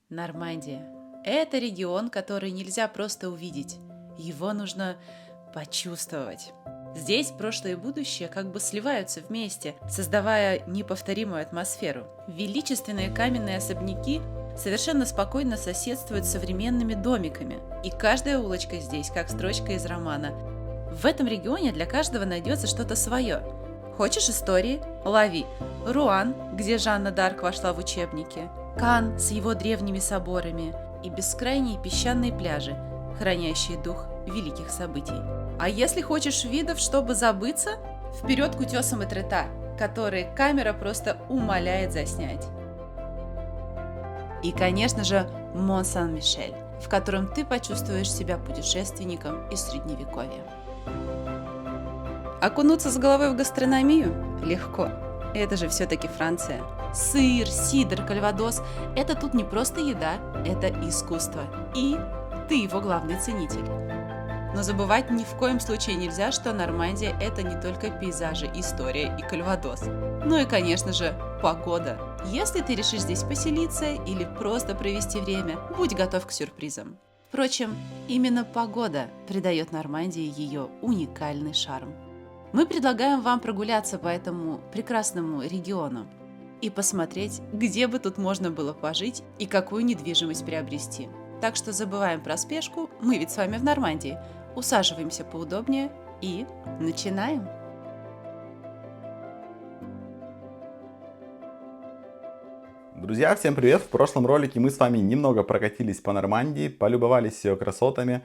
Нормандия. Это регион, который нельзя просто увидеть. Его нужно почувствовать. Здесь прошлое и будущее как бы сливаются вместе, создавая неповторимую атмосферу. Величественные каменные особняки совершенно спокойно соседствуют с современными домиками. И каждая улочка здесь как строчка из романа. В этом регионе для каждого найдется что-то свое. Хочешь истории? Лови. Руан, где Жанна д'Арк вошла в учебники. Кан с его древними соборами. И бескрайние песчаные пляжи, хранящие дух великих событий. А если хочешь видов, чтобы забыться, вперед к утесам Этрета, которые камера просто умоляет заснять. И, конечно же, Мон-Сан-Мишель, в котором ты почувствуешь себя путешественником из Средневековья. Окунуться с головой в гастрономию легко. Это же все-таки Франция. Сыр, сидр, кальвадос – это тут не просто еда, это искусство. И ты его главный ценитель. Но забывать ни в коем случае нельзя, что Нормандия – это не только пейзажи, история и кальвадос. Ну и, конечно же, погода. Если ты решишь здесь поселиться или просто провести время, будь готов к сюрпризам. Впрочем, именно погода придает Нормандии ее уникальный шарм. Мы предлагаем вам прогуляться по этому прекрасному региону и посмотреть, где бы тут можно было пожить и какую недвижимость приобрести. Так что забываем про спешку, мы ведь с вами в Нормандии. Усаживаемся поудобнее и начинаем! Друзья, всем привет! В прошлом ролике мы с вами немного прокатились по Нормандии, полюбовались ее красотами.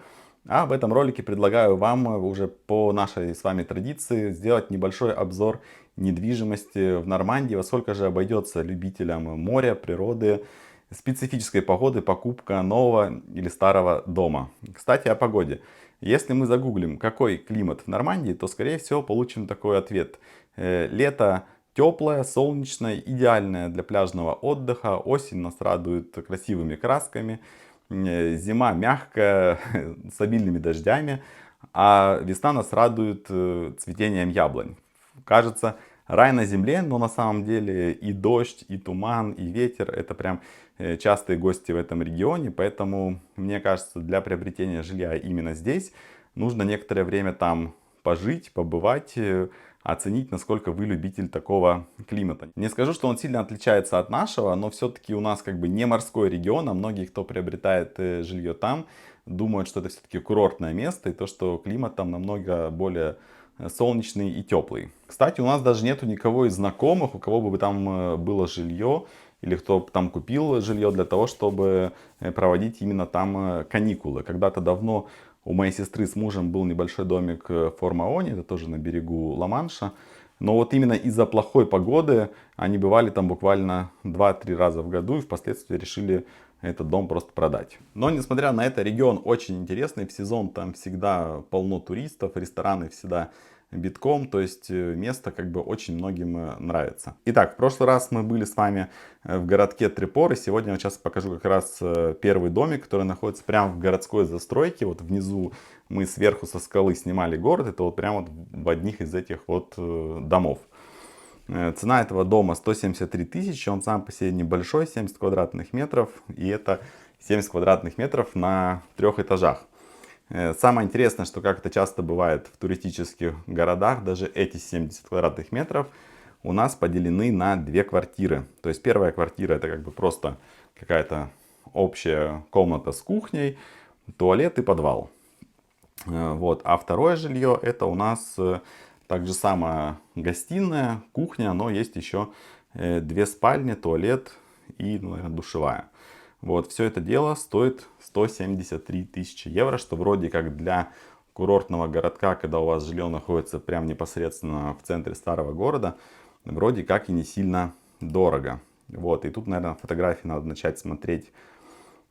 А в этом ролике предлагаю вам уже по нашей с вами традиции сделать небольшой обзор недвижимости в Нормандии, во сколько же обойдется любителям моря, природы, специфической погоды покупка нового или старого дома. Кстати, о погоде. Если мы загуглим, какой климат в Нормандии, то скорее всего получим такой ответ. Лето теплое, солнечное, идеальное для пляжного отдыха. Осень нас радует красивыми красками. Зима мягкая, с обильными дождями. А весна нас радует цветением яблонь. Кажется, рай на земле, но на самом деле и дождь, и туман, и ветер — это прям частые гости в этом регионе. Поэтому, мне кажется, для приобретения жилья именно здесь нужно некоторое время там пожить, побывать, оценить, насколько вы любитель такого климата. Не скажу, что он сильно отличается от нашего, но все-таки у нас как бы не морской регион, а многие, кто приобретает жилье там, думают, что это все-таки курортное место, и то, что климат там намного более солнечный и теплый. Кстати, у нас даже нету никого из знакомых, у кого бы там было жилье, или кто там купил жилье для того, чтобы проводить именно там каникулы. Когда-то давно у моей сестры с мужем был небольшой домик в Фор-Маоне, это тоже на берегу Ла-Манша. Но вот именно из-за плохой погоды они бывали там буквально 2-3 раза в году и впоследствии решили этот дом просто продать. Но несмотря на это, регион очень интересный, в сезон там всегда полно туристов, рестораны всегда битком, то есть место как бы очень многим нравится. Итак, в прошлый раз мы были с вами в городке Трепор, и сегодня я сейчас покажу как раз первый домик, который находится прямо в городской застройке. Вот внизу мы сверху со скалы снимали город, это вот прямо вот в одних из этих вот домов. Цена этого дома 173 тысячи, он сам по себе небольшой, 70 квадратных метров, и это 70 квадратных метров на 3 этажах. Самое интересное, что как это часто бывает в туристических городах, даже эти 70 квадратных метров у нас поделены на 2 квартиры. То есть первая квартира — это как бы просто какая-то общая комната с кухней, туалет и подвал. Вот. А второе жилье — это у нас также самая гостиная, кухня, но есть еще 2 спальни, туалет и, наверное, душевая. Вот, все это дело стоит 173 тысячи евро, что вроде как для курортного городка, когда у вас жилье находится прям непосредственно в центре старого города, вроде как и не сильно дорого. Вот, и тут, наверное, фотографии надо начать смотреть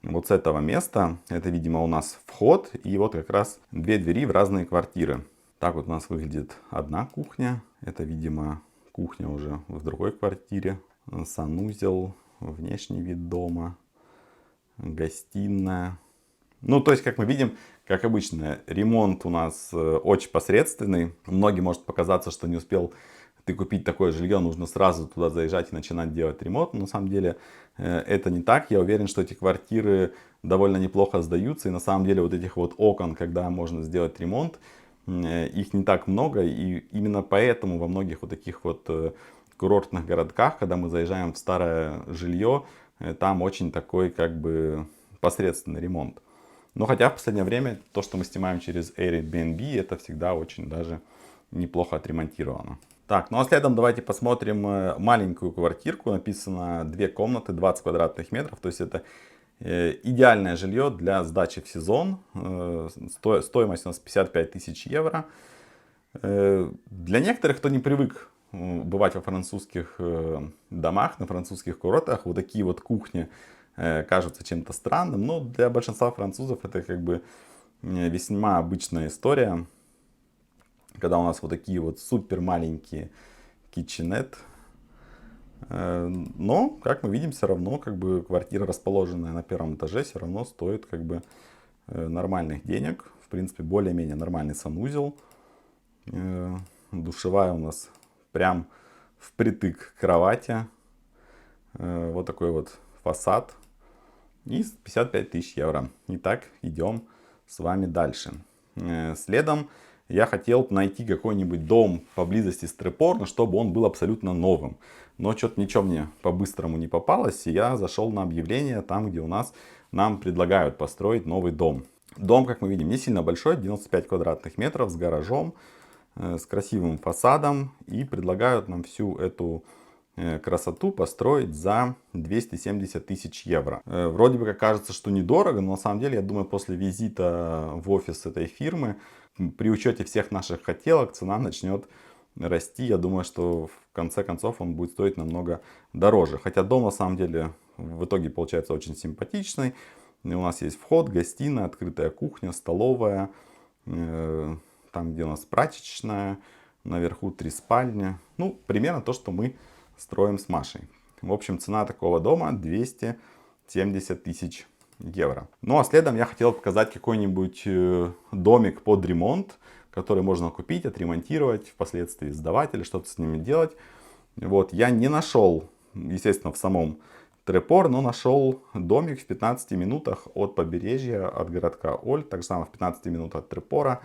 вот с этого места. Это, видимо, у нас вход, и вот как раз 2 двери в разные квартиры. Так вот у нас выглядит одна кухня. Это, видимо, кухня уже в другой квартире. Санузел, внешний вид дома. Гостиная. Ну, то есть, как мы видим, как обычно, ремонт у нас очень посредственный. Многим может показаться, что не успел ты купить такое жилье, нужно сразу туда заезжать и начинать делать ремонт. Но на самом деле это не так. Я уверен, что эти квартиры довольно неплохо сдаются. И на самом деле вот этих вот окон, когда можно сделать ремонт, их не так много. И именно поэтому во многих вот таких вот курортных городках, когда мы заезжаем в старое жилье, там очень такой как бы посредственный ремонт. Но хотя в последнее время то, что мы снимаем через Airbnb, это всегда очень даже неплохо отремонтировано. Так, ну а следом давайте посмотрим маленькую квартирку. Написано 2 комнаты, 20 квадратных метров. То есть это идеальное жилье для сдачи в сезон. Стоимость у нас 55 тысяч евро. Для некоторых, кто не привык бывать во французских домах, на французских курортах, вот такие вот кухни кажутся чем-то странным. Но для большинства французов это как бы весьма обычная история. Когда у нас вот такие вот супер маленькие kitchenette. Но, как мы видим, все равно как бы квартира, расположенная на первом этаже, все равно стоит как бы нормальных денег. В принципе, более-менее нормальный санузел. Душевая у нас прям впритык к кровати. Вот такой вот фасад. И 55 тысяч евро. Итак, идем с вами дальше. Следом я хотел найти какой-нибудь дом поблизости с Трепор, чтобы он был абсолютно новым. Но что-то ничего мне по-быстрому не попалось. И я зашел на объявление там, где у нас нам предлагают построить новый дом. Дом, как мы видим, не сильно большой, 95 квадратных метров, с гаражом, с красивым фасадом. И предлагают нам всю эту красоту построить за 270 тысяч евро. Вроде бы как кажется, что недорого, но на самом деле, я думаю, после визита в офис этой фирмы, при учете всех наших хотелок, цена начнет расти. Я думаю, что в конце концов он будет стоить намного дороже. Хотя дом на самом деле в итоге получается очень симпатичный. У нас есть вход, гостиная, открытая кухня, столовая. Там, где у нас прачечная. Наверху 3 спальни. Ну, примерно то, что мы строим с Машей. В общем, цена такого дома 270 тысяч евро. Ну а следом я хотел показать какой-нибудь домик под ремонт, который можно купить, отремонтировать, впоследствии сдавать или что-то с ними делать. Вот, я не нашел, естественно, в самом Трепор, но нашел домик в 15 минутах от побережья, от городка Оль, так же самое в 15 минутах от Трепора.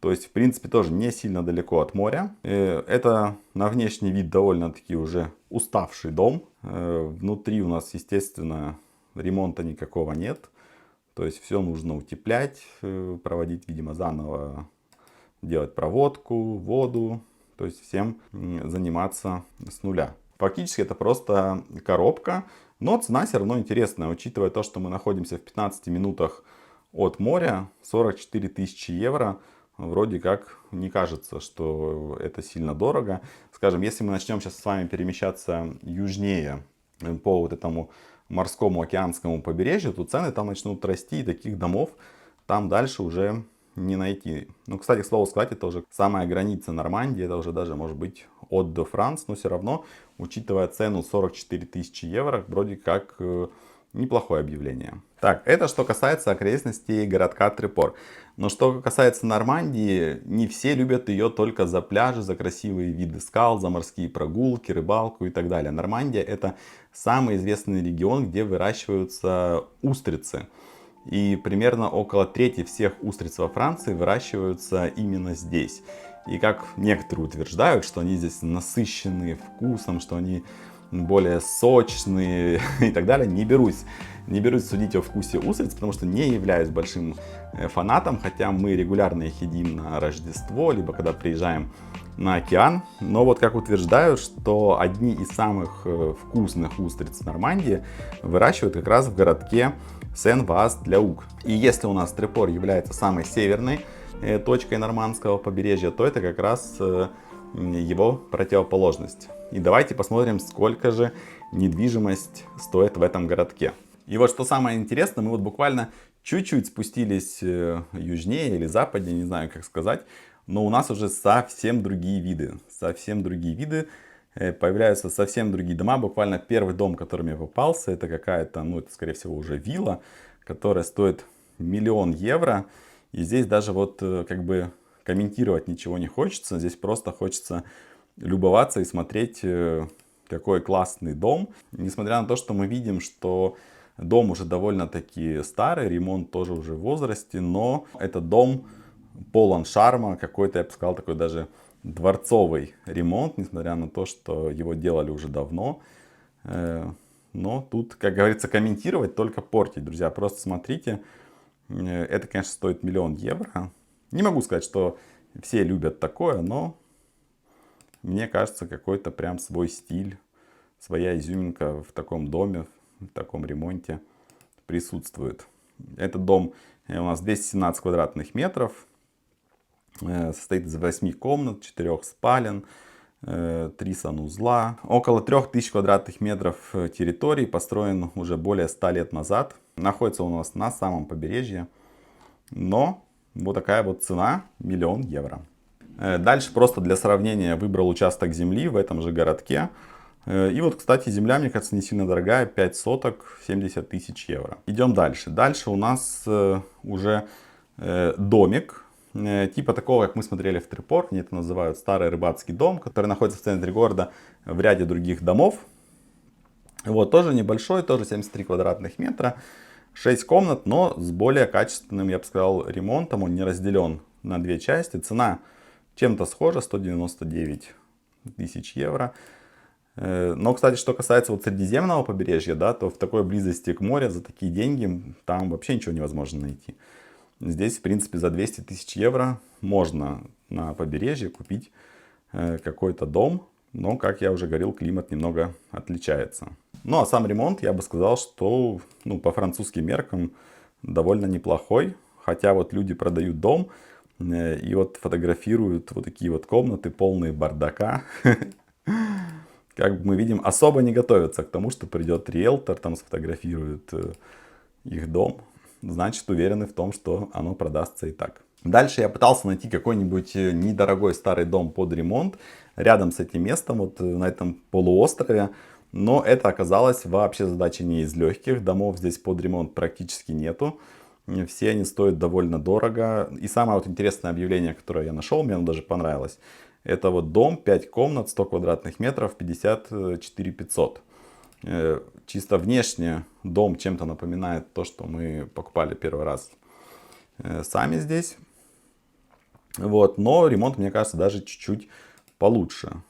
То есть, в принципе, тоже не сильно далеко от моря. Это на внешний вид довольно-таки уже уставший дом. Внутри у нас, естественно, ремонта никакого нет. То есть, все нужно утеплять, проводить, видимо, заново, делать проводку, воду. То есть, всем заниматься с нуля. Фактически, это просто коробка. Но цена все равно интересная, учитывая то, что мы находимся в 15 минутах от моря. 44 тысячи евро. Вроде как не кажется, что это сильно дорого. Скажем, если мы начнем сейчас с вами перемещаться южнее по вот этому морскому океанскому побережью, то цены там начнут расти, и таких домов там дальше уже не найти. Ну, кстати, к слову сказать, это уже самая граница Нормандии, это уже даже может быть от де Франс, но все равно, учитывая цену 44 тысячи евро, вроде как неплохое объявление. Так, это что касается окрестностей городка Трепор. Но что касается Нормандии, не все любят ее только за пляжи, за красивые виды скал, за морские прогулки, рыбалку и так далее. Нормандия — это самый известный регион, где выращиваются устрицы. И примерно около трети всех устриц во Франции выращиваются именно здесь. И как некоторые утверждают, что они здесь насыщенные вкусом, что они более сочные и так далее, не берусь судить о вкусе устриц, потому что не являюсь большим фанатом, хотя мы регулярно их едим на Рождество, либо когда приезжаем на океан. Но вот как утверждают, что одни из самых вкусных устриц в Нормандии выращивают как раз в городке Сен-Ваас-де-Лаук. И если у нас Трепор является самой северной точкой нормандского побережья, то это как раз его противоположность. И давайте посмотрим, сколько же недвижимость стоит в этом городке. И вот что самое интересное, мы вот буквально чуть-чуть спустились южнее или западнее, не знаю как сказать, но у нас уже совсем другие виды. Совсем другие виды, появляются совсем другие дома. Буквально первый дом, который мне попался, это какая-то, ну это скорее всего уже вилла, которая стоит 1 000 000 евро. И здесь даже вот как бы комментировать ничего не хочется. Здесь просто хочется любоваться и смотреть, какой классный дом. Несмотря на то, что мы видим, что дом уже довольно-таки старый, ремонт тоже уже в возрасте, но этот дом полон шарма, какой-то, я бы сказал, такой даже дворцовый ремонт, несмотря на то, что его делали уже давно. Но тут, как говорится, комментировать, только портить, друзья. Просто смотрите, это, конечно, стоит 1 000 000 евро. Не могу сказать, что все любят такое, но мне кажется, какой-то прям свой стиль, своя изюминка в таком доме, в таком ремонте присутствует. Этот дом у нас 217 квадратных метров, состоит из 8 комнат, 4 спален, 3 санузла. Около 3000 квадратных метров территории, построен уже более 100 лет назад. Находится он у нас на самом побережье, но вот такая вот цена, 1 000 000 евро. Дальше просто для сравнения выбрал участок земли в этом же городке. И вот, кстати, земля, мне кажется, не сильно дорогая, 5 соток, 70 000 евро. Идем дальше. Дальше у нас уже домик, типа такого, как мы смотрели в Трипорт, они это называют старый рыбацкий дом, который находится в центре города в ряде других домов. Вот, тоже небольшой, тоже 73 квадратных метра, 6 комнат, но с более качественным, я бы сказал, ремонтом. Он не разделен на две части. Цена чем-то схожа, 199 000 евро. Но, кстати, что касается вот Средиземного побережья, да, то в такой близости к морю за такие деньги там вообще ничего невозможно найти. Здесь, в принципе, за 200 000 евро можно на побережье купить какой-то дом. Но, как я уже говорил, климат немного отличается. Ну, а сам ремонт, я бы сказал, что по французским меркам довольно неплохой. Хотя вот люди продают дом и вот фотографируют вот такие вот комнаты, полные бардака. Как мы видим, особо не готовятся к тому, что придет риэлтор, там сфотографирует их дом. Значит, уверены в том, что оно продастся и так. Дальше я пытался найти какой-нибудь недорогой старый дом под ремонт рядом с этим местом, вот на этом полуострове. Но это оказалось вообще задача не из легких. Домов здесь под ремонт практически нету. Все они стоят довольно дорого. И самое вот интересное объявление, которое я нашел, мне оно даже понравилось. Это вот дом, 5 комнат, 100 квадратных метров, 54 500. Чисто внешне дом чем-то напоминает то, что мы покупали первый раз сами здесь. Вот, но ремонт, мне кажется, даже чуть-чуть получше.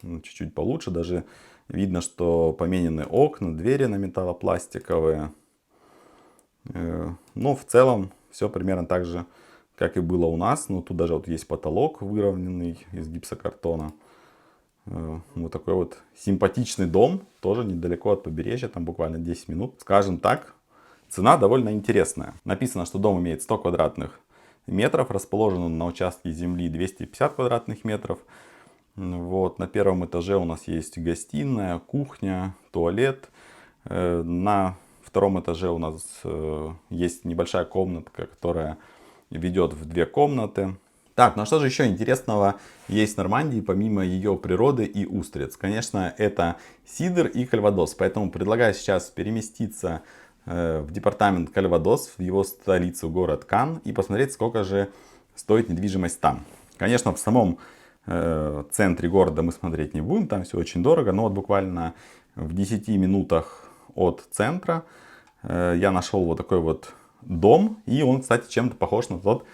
Чуть-чуть получше, даже видно, что поменены окна, двери на металлопластиковые. Но в целом все примерно так же, как и было у нас. Но тут даже вот есть потолок выровненный из гипсокартона. Вот такой вот симпатичный дом, тоже недалеко от побережья, там буквально 10 минут. Скажем так, цена довольно интересная. Написано, что дом имеет 100 квадратных метров, расположен он на участке земли 250 квадратных метров. Вот, на первом этаже у нас есть гостиная, кухня, туалет. На втором этаже у нас есть небольшая комнатка, которая ведет в 2 комнаты. Так, ну а что же еще интересного есть в Нормандии, помимо ее природы и устриц? Конечно, это сидр и кальвадос, поэтому предлагаю сейчас переместиться в департамент Кальвадос, в его столицу, город Кан, и посмотреть, сколько же стоит недвижимость там. Конечно, в самом центре города мы смотреть не будем, там все очень дорого, но вот буквально в 10 минутах от центра я нашел вот такой вот дом, и он, кстати, чем-то похож на тот,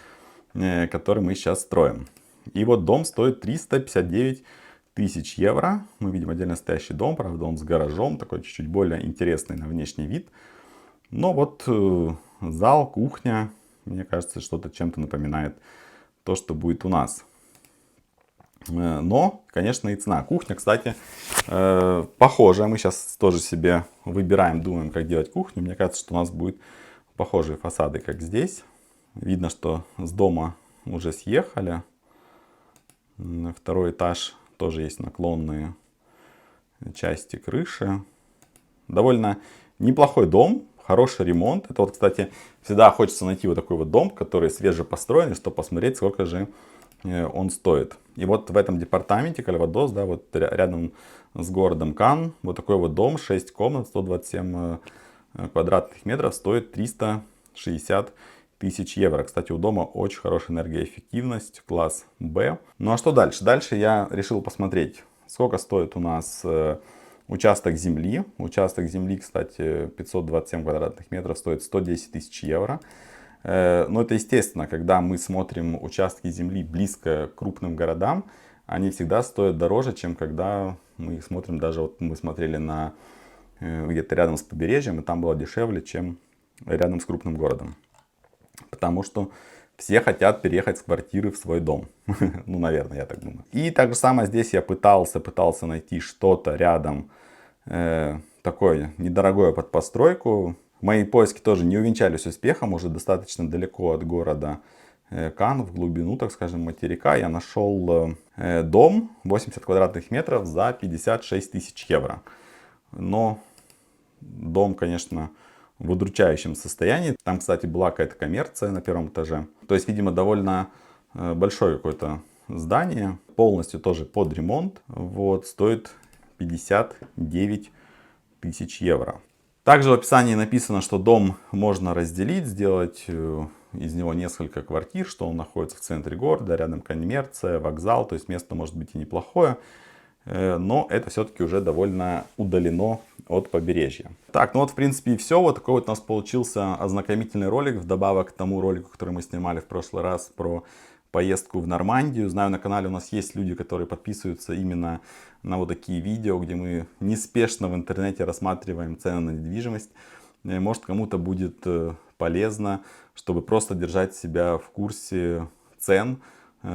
который мы сейчас строим. И вот дом стоит 359 000 евро. Мы видим отдельно стоящий дом, правда он с гаражом, такой чуть-чуть более интересный на внешний вид. Но вот зал, кухня, мне кажется, что-то чем-то напоминает то, что будет у нас. Но, конечно, и цена. Кухня, кстати, похожая. Мы сейчас тоже себе выбираем, думаем, как делать кухню. Мне кажется, что у нас будут похожие фасады, как здесь. Видно, что с дома уже съехали. На второй этаж тоже есть наклонные части крыши. Довольно неплохой дом, хороший ремонт. Это вот, кстати, всегда хочется найти вот такой вот дом, который свежепостроенный, чтобы посмотреть, сколько же он стоит. И вот в этом департаменте Кальвадос, да, вот рядом с городом Кан, вот такой вот дом, 6 комнат, 127 квадратных метров, стоит 360 тысяч евро. Кстати, у дома очень хорошая энергоэффективность, класс Б. Ну а что дальше? Дальше я решил посмотреть, сколько стоит у нас участок земли. Участок земли, кстати, 527 квадратных метров стоит 110 тысяч евро. Но это естественно, когда мы смотрим участки земли близко к крупным городам, они всегда стоят дороже, чем когда мы их смотрим, даже вот мы смотрели на где-то рядом с побережьем, и там было дешевле, чем рядом с крупным городом. Потому что все хотят переехать с квартиры в свой дом. Ну, наверное, я так думаю. И так же самое здесь я пытался найти что-то рядом, такое недорогое под постройку. Мои поиски тоже не увенчались успехом, уже достаточно далеко от города Кан, в глубину, так скажем, материка. Я нашел дом 80 квадратных метров за 56 тысяч евро. Но дом, конечно, в удручающем состоянии. Там, кстати, была какая-то коммерция на первом этаже. То есть, видимо, довольно большое какое-то здание. Полностью тоже под ремонт. Вот, стоит 59 тысяч евро. Также в описании написано, что дом можно разделить, сделать из него несколько квартир, что он находится в центре города, рядом коммерция, вокзал. То есть место может быть и неплохое. Но это все-таки уже довольно удалено от побережья. Так, ну вот в принципе и все. Вот такой вот у нас получился ознакомительный ролик, вдобавок к тому ролику, который мы снимали в прошлый раз про поездку в Нормандию. Знаю, на канале у нас есть люди, которые подписываются именно на вот такие видео, где мы неспешно в интернете рассматриваем цены на недвижимость. Может, кому-то будет полезно, чтобы просто держать себя в курсе цен,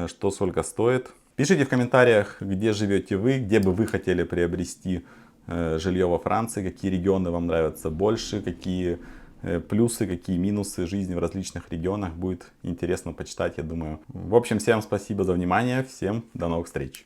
что сколько стоит. Пишите в комментариях, где живете вы, где бы вы хотели приобрести жилье во Франции, какие регионы вам нравятся больше, какие плюсы, какие минусы жизни в различных регионах. Будет интересно почитать, я думаю. В общем, всем спасибо за внимание, всем до новых встреч.